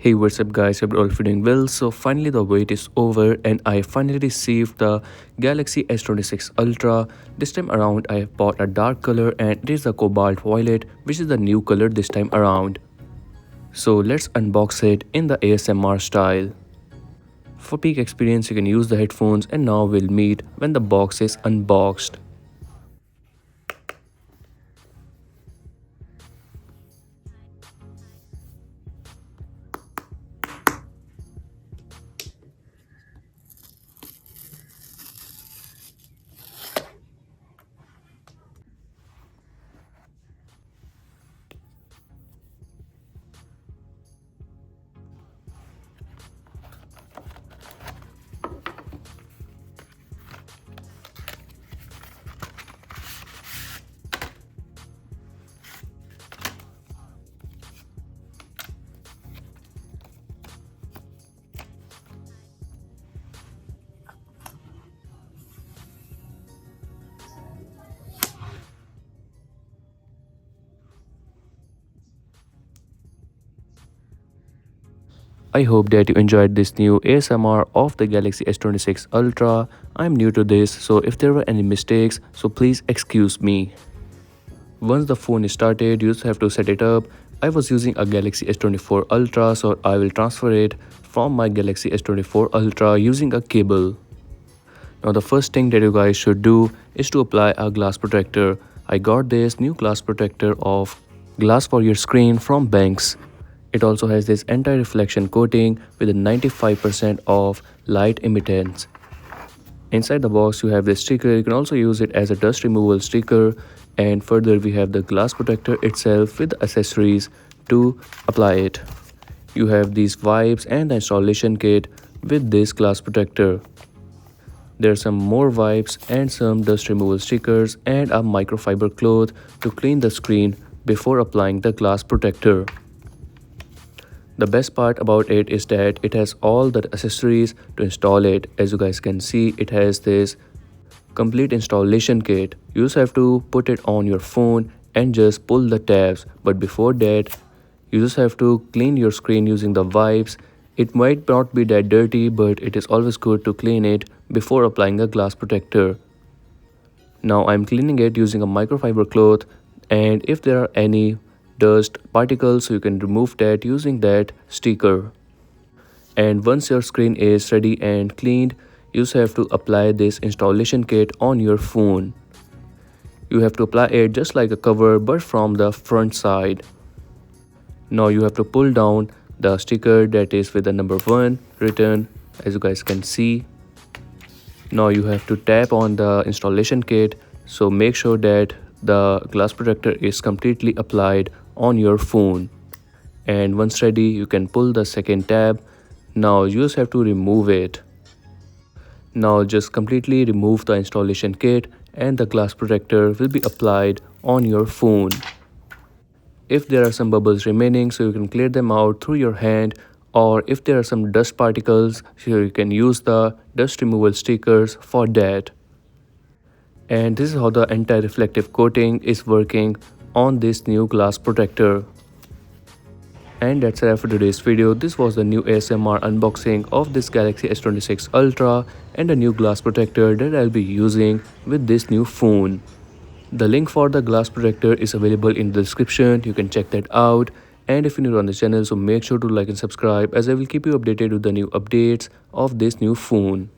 Hey, what's up guys, hope you're all feeling well. So finally the wait is over and I finally received the Galaxy S26 Ultra. This time around I have bought a dark color and it is the cobalt violet, which is the new color this time around. So let's unbox it in the ASMR style. For peak experience you can use the headphones, and now we'll meet when the box is unboxed. I hope that you enjoyed this new ASMR of the Galaxy S26 Ultra. I'm new to this, so if there were any mistakes, so please excuse me. Once the phone is started, you just have to set it up. I was using a Galaxy S24 Ultra, so I will transfer it from my Galaxy S24 Ultra using a cable. Now the first thing that you guys should do is to apply a glass protector. I got this new glass protector of glass for your screen from Benks. It also has this anti-reflection coating with a 95% of light emittance. Inside the box you have this sticker. You can also use it as a dust removal sticker, and further we have the glass protector itself with the accessories to apply it. You have these wipes and the installation kit with this glass protector. There are some more wipes and some dust removal stickers and a microfiber cloth to clean the screen before applying the glass protector. The best part about it is that it has all the accessories to install it. As you guys can see, it has this complete installation kit. You just have to put it on your phone and just pull the tabs. But before that, you just have to clean your screen using the wipes. It might not be that dirty, but it is always good to clean it before applying a glass protector. Now I'm cleaning it using a microfiber cloth, and if there are any dust particles, so you can remove that using that sticker. And once your screen is ready and cleaned, you just have to apply this installation kit on your phone. You have to apply it just like a cover but from the front side. Now you have to pull down the sticker that is with the number 1 written, as you guys can see. Now you have to tap on the installation kit, so make sure that the glass protector is completely applied on your phone. And once ready, you can pull the second tab. Now you just have to remove it. Now just completely remove the installation kit and the glass protector will be applied on your phone. If there are some bubbles remaining, so you can clear them out through your hand, or if there are some dust particles, so you can use the dust removal stickers for that. And this is how the anti-reflective coating is working on this new glass protector. And that's it for today's video. This was the new ASMR unboxing of this Galaxy S26 Ultra and a new glass protector that I'll be using with this new phone. The link for the glass protector is available in the description. You can check that out. And if you're new on the channel, so make sure to like and subscribe, as I will keep you updated with the new updates of this new phone.